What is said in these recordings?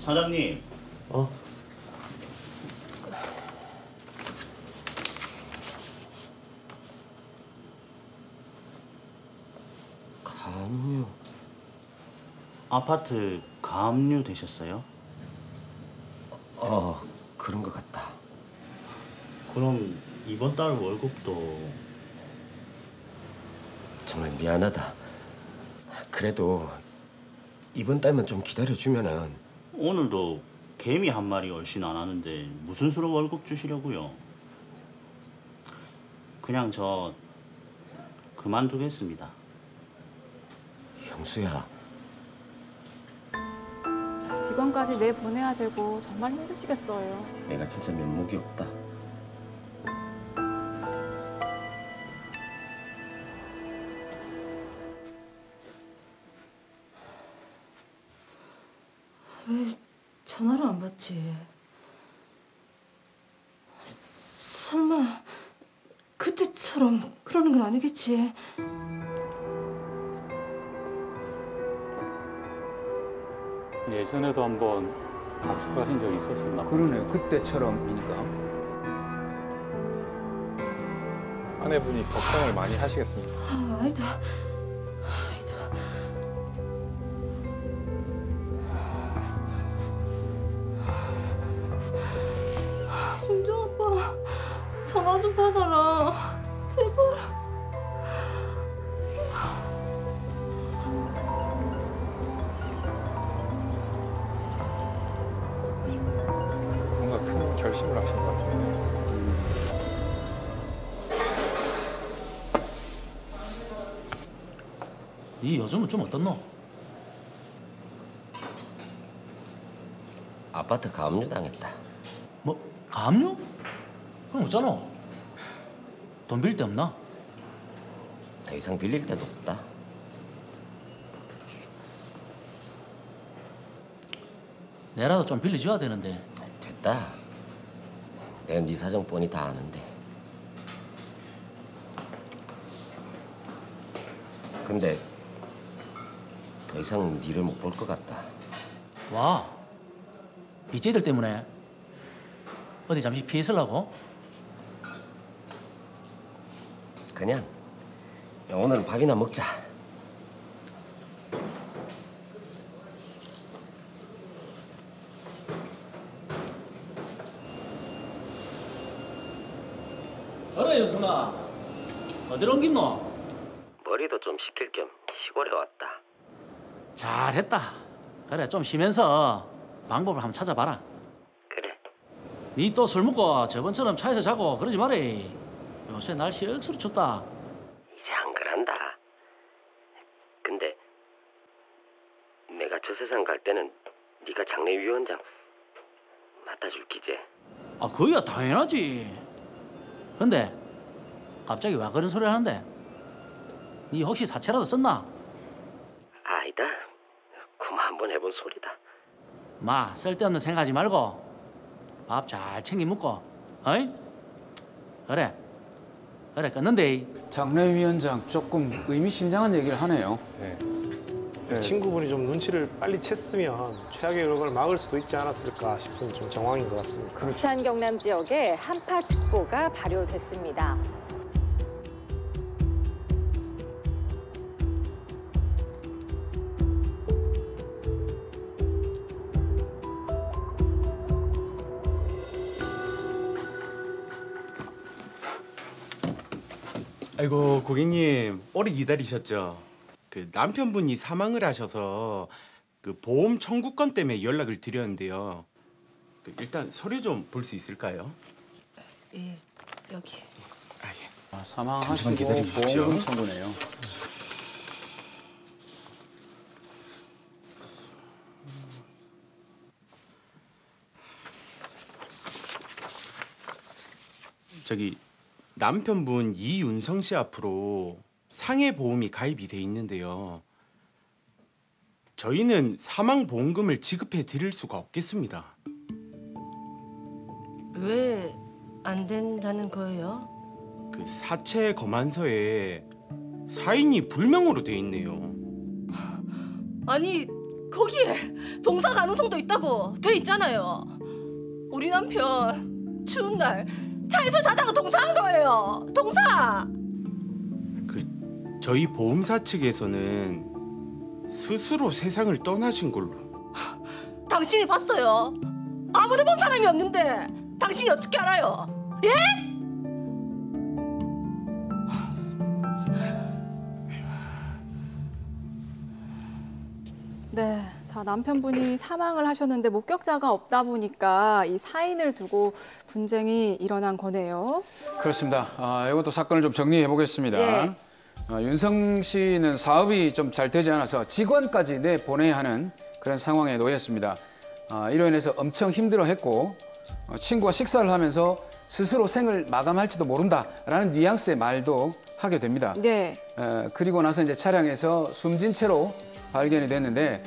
사장님. 어? 가압류. 아파트 가압류 되셨어요? 그런 것 같다. 그럼 이번 달 월급도... 정말 미안하다. 그래도 이번 달만 좀 기다려주면은. 오늘도 개미 한 마리 얼씬 안 하는데 무슨 수로 월급 주시려고요? 그냥 저 그만두겠습니다. 형수야. 직원까지 내보내야 되고 정말 힘드시겠어요. 내가 진짜 면목이 없다. 왜 전화를 안 받지? 설마 그때처럼 그러는 건 아니겠지? 예전에도 한번 가출하신 적이 있었었나? 그러네요. 그때처럼이니까. 아내분이 걱정을 많이 하시겠습니다. 아니다. 심정 아빠, 전화 좀 받아라. 제발. 뭔가 큰 결심을 하신 것 같은데. 이 요즘은 좀 어떻노? 아파트 가압류 당했다. 뭐 가압류? 그럼 어쩌노? 돈 빌 데 없나? 더 이상 빌릴 데도 없다. 내라도 좀 빌려줘야 되는데. 됐다. 내가 네 사정 뻔히 다 아는데. 근데 더 이상 니를 못 볼 것 같다. 와, 빚쟁이들 때문에 어디 잠시 피해 있으려고? 그냥 야, 오늘은 밥이나 먹자. 그래, 유승아. 어디로 옮긴노? 머리도 좀 식힐 겸 시골에 왔다. 잘했다. 그래, 좀 쉬면서 방법을 한번 찾아봐라. 그래. 니 또 술 먹고 저번처럼 차에서 자고 그러지 마래. 요새 날씨 억수로 춥다. 이제 안 그런다. 근데 내가 저 세상 갈 때는 네가 장례위원장 맡아줄 기제. 아, 그야 당연하지. 근데 갑자기 왜 그런 소리 하는데? 니 혹시 사채라도 썼나? 아니다. 고마 한번 해본 소리다. 마, 쓸데없는 생각하지 말고 밥 잘 챙겨 먹고, 어이? 그래, 끊는데. 장례위원장 조금 의미심장한 얘기를 하네요. 네. 친구분이 좀 눈치를 빨리 챘으면 최악의 결과를 막을 수도 있지 않았을까 싶은 좀 정황인 것 같습니다. 부산 경남 지역에 한파특보가 발효됐습니다. 아이고 고객님 오래 기다리셨죠? 그 남편분이 사망을 하셔서 그 보험 청구권 때문에 연락을 드렸는데요. 그 일단 서류 좀 볼 수 있을까요? 예, 여기. 아 예. 아, 사망하시고 잠시만 기다려주십시오. 보험금 청구네요. 저기 남편분 이윤성 씨 앞으로 상해 보험이 가입이 돼 있는데요. 저희는 사망 보험금을 지급해 드릴 수가 없겠습니다. 왜 안 된다는 거예요? 그 사체 검안서에 사인이 불명으로 돼 있네요. 아니, 거기에 동사 가능성도 있다고 돼 있잖아요. 우리 남편 추운 날 차에서 자다가 동사한 거예요. 동사. 저희 보험사 측에서는 스스로 세상을 떠나신 걸로. 당신이 봤어요. 아무도 본 사람이 없는데 당신이 어떻게 알아요? 예? 네, 자 남편분이 사망을 하셨는데 목격자가 없다 보니까 이 사인을 두고 분쟁이 일어난 거네요. 그렇습니다. 이것도 사건을 좀 정리해 보겠습니다. 예. 윤성 씨는 사업이 좀 잘 되지 않아서 직원까지 내보내야 하는 그런 상황에 놓였습니다. 이로 인해서 엄청 힘들어했고 친구와 식사를 하면서 스스로 생을 마감할지도 모른다라는 뉘앙스의 말도 하게 됩니다. 네. 그리고 나서 이제 차량에서 숨진 채로 발견이 됐는데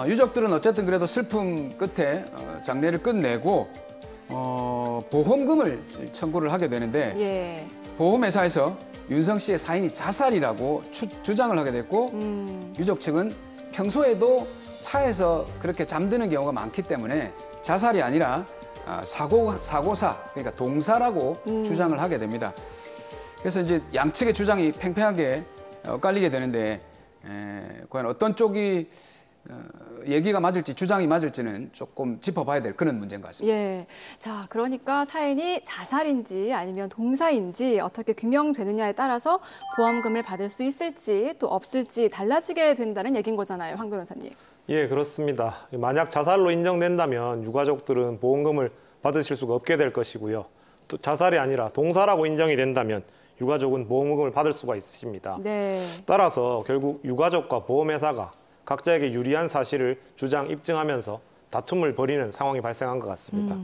유족들은 어쨌든 그래도 슬픔 끝에 장례를 끝내고 보험금을 청구를 하게 되는데 예. 보험회사에서 윤성 씨의 사인이 자살이라고 주장을 하게 됐고 유족 측은 평소에도 차에서 그렇게 잠드는 경우가 많기 때문에 자살이 아니라 사고사 그러니까 동사라고 주장을 하게 됩니다. 그래서 이제 양측의 주장이 팽팽하게 엇갈리게 되는데 과연 어떤 쪽이 얘기가 맞을지 주장이 맞을지는 조금 짚어봐야 될 그런 문제인 것 같습니다. 예. 자, 그러니까 사인이 자살인지 아니면 동사인지 어떻게 규명되느냐에 따라서 보험금을 받을 수 있을지 또 없을지 달라지게 된다는 얘기인 거잖아요, 황 변호사님. 예, 그렇습니다. 만약 자살로 인정된다면 유가족들은 보험금을 받으실 수가 없게 될 것이고요. 또 자살이 아니라 동사라고 인정이 된다면 유가족은 보험금을 받을 수가 있습니다. 네. 따라서 결국 유가족과 보험회사가 각자에게 유리한 사실을 주장 입증하면서 다툼을 벌이는 상황이 발생한 것 같습니다.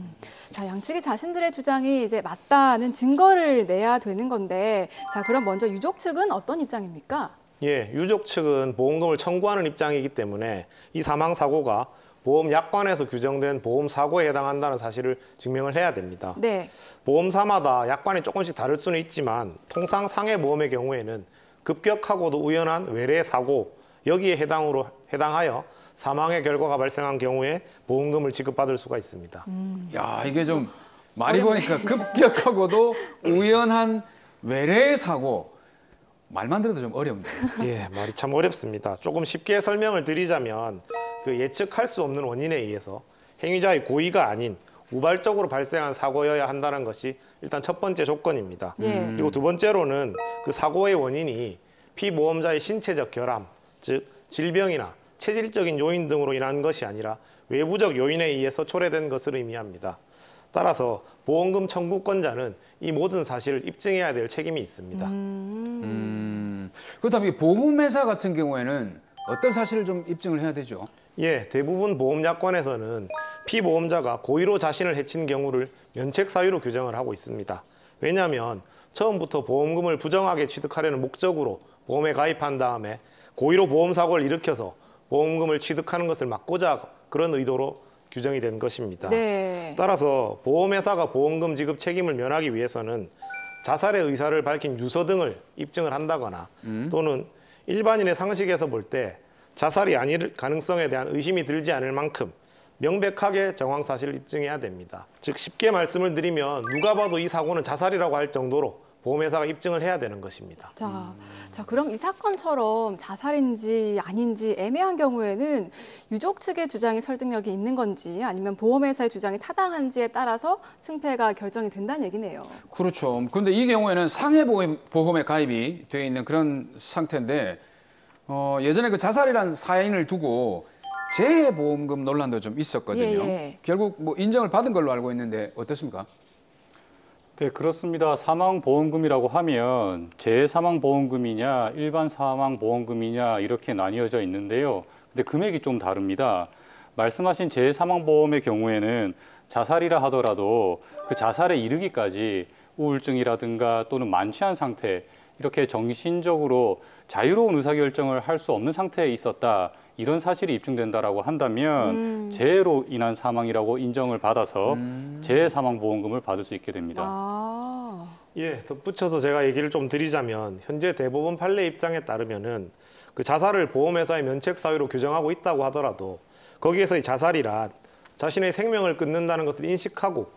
자, 양측이 자신들의 주장이 이제 맞다는 증거를 내야 되는 건데, 자, 그럼 먼저 유족 측은 어떤 입장입니까? 예, 유족 측은 보험금을 청구하는 입장이기 때문에 이 사망 사고가 보험약관에서 규정된 보험사고에 해당한다는 사실을 증명을 해야 됩니다. 네. 보험사마다 약관이 조금씩 다를 수는 있지만 통상 상해보험의 경우에는 급격하고도 우연한 외래 사고 여기에 해당하여 사망의 결과가 발생한 경우에 보험금을 지급받을 수가 있습니다. 야, 이게 좀 말이 보니까 급격하고도 우연한 외래 사고 말만 들어도 좀 어려운데. 예, 말이 참 어렵습니다. 조금 쉽게 설명을 드리자면 그 예측할 수 없는 원인에 의해서 행위자의 고의가 아닌 우발적으로 발생한 사고여야 한다는 것이 일단 첫 번째 조건입니다. 그리고 두 번째로는 그 사고의 원인이 피보험자의 신체적 결함, 즉 질병이나 체질적인 요인 등으로 인한 것이 아니라 외부적 요인에 의해서 초래된 것을 의미합니다. 따라서 보험금 청구권자는 이 모든 사실을 입증해야 될 책임이 있습니다. 그렇다면 보험회사 같은 경우에는 어떤 사실을 좀 입증을 해야 되죠? 예, 대부분 보험약관에서는 피보험자가 고의로 자신을 해친 경우를 면책 사유로 규정을 하고 있습니다. 왜냐하면 처음부터 보험금을 부정하게 취득하려는 목적으로 보험에 가입한 다음에 고의로 보험사고를 일으켜서 보험금을 취득하는 것을 막고자 그런 의도로 규정이 된 것입니다. 네. 따라서 보험회사가 보험금 지급 책임을 면하기 위해서는 자살의 의사를 밝힌 유서 등을 입증을 한다거나 또는 일반인의 상식에서 볼 때 자살이 아닐 가능성에 대한 의심이 들지 않을 만큼 명백하게 정황 사실을 입증해야 됩니다. 즉 쉽게 말씀을 드리면 누가 봐도 이 사고는 자살이라고 할 정도로 보험회사가 입증을 해야 되는 것입니다. 자, 그럼 이 사건처럼 자살인지 아닌지 애매한 경우에는 유족 측의 주장이 설득력이 있는 건지 아니면 보험회사의 주장이 타당한지에 따라서 승패가 결정이 된다는 얘기네요. 그렇죠. 그런데 이 경우에는 상해보험에 가입이 되어 있는 그런 상태인데 예전에 그 자살이라는 사인을 두고 재해보험금 논란도 좀 있었거든요. 예. 결국 뭐 인정을 받은 걸로 알고 있는데 어떻습니까? 네, 그렇습니다. 사망보험금이라고 하면 재해사망보험금이냐 일반 사망보험금이냐 이렇게 나뉘어져 있는데요. 근데 금액이 좀 다릅니다. 말씀하신 재해사망보험의 경우에는 자살이라 하더라도 그 자살에 이르기까지 우울증이라든가 또는 만취한 상태 이렇게 정신적으로 자유로운 의사결정을 할 수 없는 상태에 있었다. 이런 사실이 입증된다라고 한다면 재해로 인한 사망이라고 인정을 받아서 재해사망보험금을 받을 수 있게 됩니다. 예, 덧붙여서 제가 얘기를 좀 드리자면 현재 대법원 판례 입장에 따르면은 그 자살을 보험회사의 면책 사유로 규정하고 있다고 하더라도 거기에서의 자살이란 자신의 생명을 끊는다는 것을 인식하고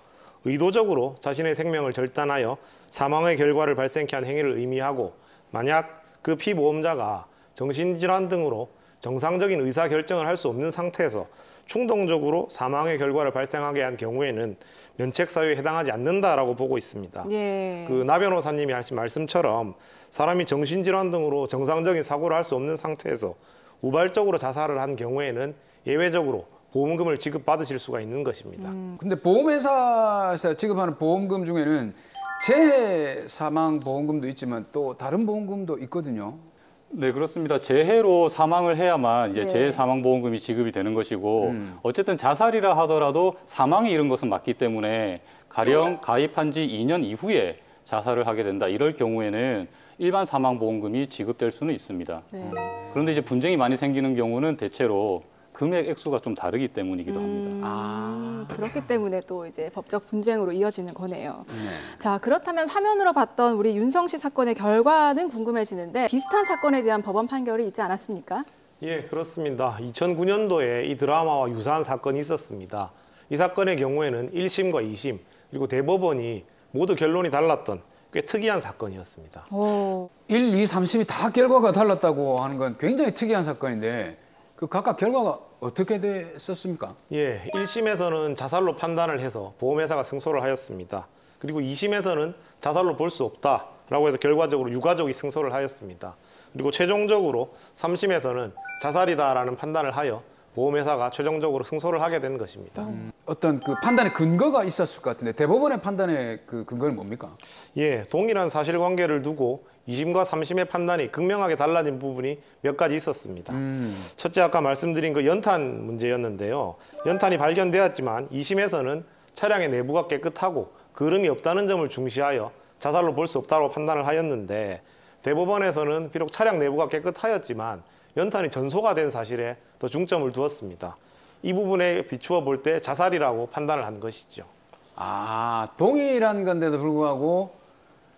의도적으로 자신의 생명을 절단하여 사망의 결과를 발생케 한 행위를 의미하고, 만약 그 피보험자가 정신질환 등으로 정상적인 의사결정을 할 수 없는 상태에서 충동적으로 사망의 결과를 발생하게 한 경우에는 면책 사유에 해당하지 않는다라고 보고 있습니다. 예. 그 나 변호사님이 하신 말씀처럼 사람이 정신질환 등으로 정상적인 사고를 할 수 없는 상태에서 우발적으로 자살을 한 경우에는 예외적으로 보험금을 지급받으실 수가 있는 것입니다. 근데 보험회사에서 지급하는 보험금 중에는 재해 사망 보험금도 있지만 또 다른 보험금도 있거든요. 네, 그렇습니다. 재해로 사망을 해야만 이제 네. 재해 사망 보험금이 지급이 되는 것이고, 어쨌든 자살이라 하더라도 사망이 이른 것은 맞기 때문에 가령 가입한 지 2년 이후에 자살을 하게 된다. 이럴 경우에는 일반 사망 보험금이 지급될 수는 있습니다. 네. 그런데 이제 분쟁이 많이 생기는 경우는 대체로 금액 액수가 좀 다르기 때문이기도 합니다. 그렇기 때문에 또 이제 법적 분쟁으로 이어지는 거네요. 자, 그렇다면 화면으로 봤던 우리 윤성 씨 사건의 결과는 궁금해지는데 비슷한 사건에 대한 법원 판결이 있지 않았습니까? 예, 그렇습니다. 2009년도에 이 드라마와 유사한 사건이 있었습니다. 이 사건의 경우에는 1심과 2심 그리고 대법원이 모두 결론이 달랐던 꽤 특이한 사건이었습니다. 1, 2, 3심이 다 결과가 달랐다고 하는 건 굉장히 특이한 사건인데 그 각각 결과가 어떻게 됐었습니까? 예, 1심에서는 자살로 판단을 해서 보험회사가 승소를 하였습니다. 그리고 2심에서는 자살로 볼 수 없다라고 해서 결과적으로 유가족이 승소를 하였습니다. 그리고 최종적으로 3심에서는 자살이다라는 판단을 하여 보험회사가 최종적으로 승소를 하게 된 것입니다. 어떤 그 판단의 근거가 있었을 것 같은데 대법원의 판단의 그 근거는 뭡니까? 예, 동일한 사실관계를 두고 2심과 3심의 판단이 극명하게 달라진 부분이 몇 가지 있었습니다. 첫째, 아까 말씀드린 그 연탄 문제였는데요. 연탄이 발견되었지만 2심에서는 차량의 내부가 깨끗하고 그름이 없다는 점을 중시하여 자살로 볼 수 없다고 판단을 하였는데, 대법원에서는 비록 차량 내부가 깨끗하였지만 연탄이 전소가 된 사실에 더 중점을 두었습니다. 이 부분에 비추어 볼 때 자살이라고 판단을 한 것이죠. 아, 동일한 건데도 불구하고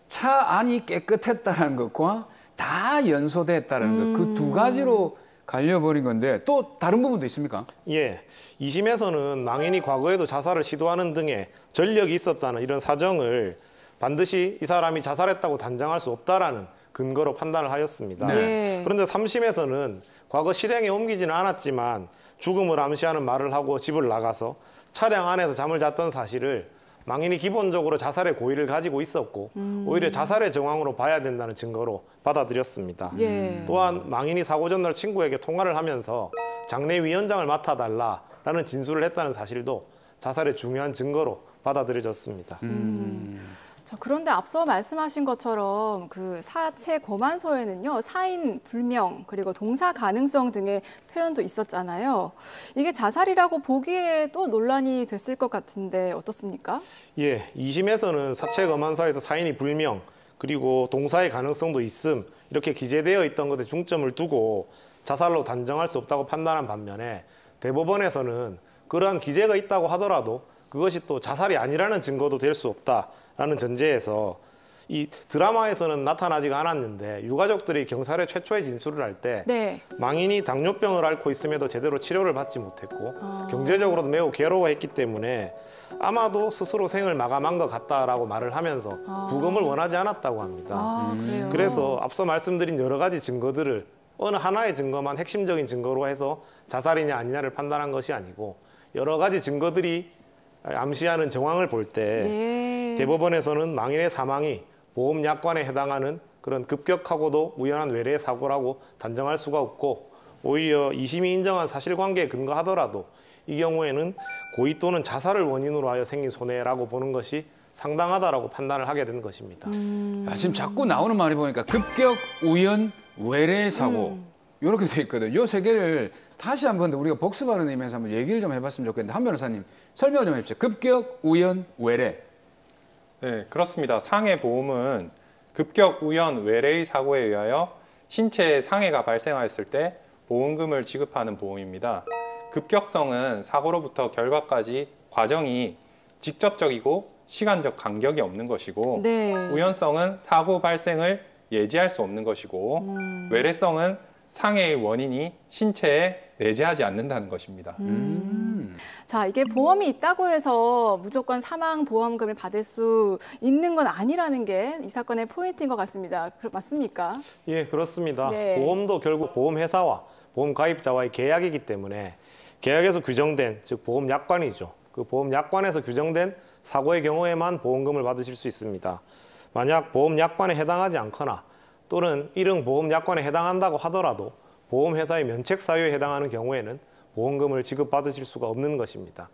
차 안이 깨끗했다는 것과 다 연소됐다는 것, 그 두 가지로 갈려버린 건데 또 다른 부분도 있습니까? 예, 2심에서는 망인이 과거에도 자살을 시도하는 등의 전력이 있었다는 이런 사정을 반드시 이 사람이 자살했다고 단정할 수 없다라는 근거로 판단을 하였습니다. 네. 그런데 3심에서는 과거 실행에 옮기지는 않았지만 죽음을 암시하는 말을 하고 집을 나가서 차량 안에서 잠을 잤던 사실을 망인이 기본적으로 자살의 고의를 가지고 있었고 오히려 자살의 정황으로 봐야 된다는 증거로 받아들였습니다. 예. 또한 망인이 사고 전날 친구에게 통화를 하면서 장례위원장을 맡아달라라는 진술을 했다는 사실도 자살의 중요한 증거로 받아들여졌습니다. 자, 그런데 앞서 말씀하신 것처럼 그 사체 고만서에는요, 사인 불명 그리고 동사 가능성 등의 표현도 있었잖아요. 이게 자살이라고 보기에도 논란이 됐을 것 같은데 어떻습니까? 예, 2심에서는 사체 검안서에서 사인이 불명 그리고 동사의 가능성도 있음 이렇게 기재되어 있던 것에 중점을 두고 자살로 단정할 수 없다고 판단한 반면에, 대법원에서는 그러한 기재가 있다고 하더라도 그것이 또 자살이 아니라는 증거도 될 수 없다라는 전제에서 이 드라마에서는 나타나지가 않았는데 유가족들이 경찰에 최초의 진술을 할 때 네. 망인이 당뇨병을 앓고 있음에도 제대로 치료를 받지 못했고 경제적으로도 매우 괴로워했기 때문에 아마도 스스로 생을 마감한 것 같다라고 말을 하면서 부검을 원하지 않았다고 합니다. 그래요? 그래서 앞서 말씀드린 여러 가지 증거들을 어느 하나의 증거만 핵심적인 증거로 해서 자살이냐 아니냐를 판단한 것이 아니고 여러 가지 증거들이 암시하는 정황을 볼 때 네. 대법원에서는 망인의 사망이 보험 약관에 해당하는 그런 급격하고도 우연한 외래의 사고라고 단정할 수가 없고, 오히려 2심이 인정한 사실관계에 근거하더라도 이 경우에는 고의 또는 자살을 원인으로 하여 생긴 손해라고 보는 것이 상당하다라고 판단을 하게 된 것입니다. 야, 지금 자꾸 나오는 말이 보니까 급격, 우연, 외래 사고 이렇게 돼 있거든요. 요 세 개를 다시 한번 우리가 복습하는 의미에서 한번 얘기를 좀 해봤으면 좋겠는데 한 변호사님 설명을 좀 해주십시오. 급격, 우연, 외래. 네, 그렇습니다. 상해 보험은 급격, 우연, 외래의 사고에 의하여 신체에 상해가 발생하였을 때 보험금을 지급하는 보험입니다. 급격성은 사고로부터 결과까지 과정이 직접적이고 시간적 간격이 없는 것이고, 네. 우연성은 사고 발생을 예지할 수 없는 것이고, 외래성은 상해의 원인이 신체에 내재하지 않는다는 것입니다. 자, 이게 보험이 있다고 해서 무조건 사망보험금을 받을 수 있는 건 아니라는 게 이 사건의 포인트인 것 같습니다. 맞습니까? 예, 그렇습니다. 네. 보험도 결국 보험회사와 보험 가입자와의 계약이기 때문에 계약에서 규정된, 즉 보험약관이죠. 그 보험약관에서 규정된 사고의 경우에만 보험금을 받으실 수 있습니다. 만약 보험약관에 해당하지 않거나 또는 일응 보험약관에 해당한다고 하더라도 보험회사의 면책 사유에 해당하는 경우에는 보험금을 지급받으실 수가 없는 것입니다.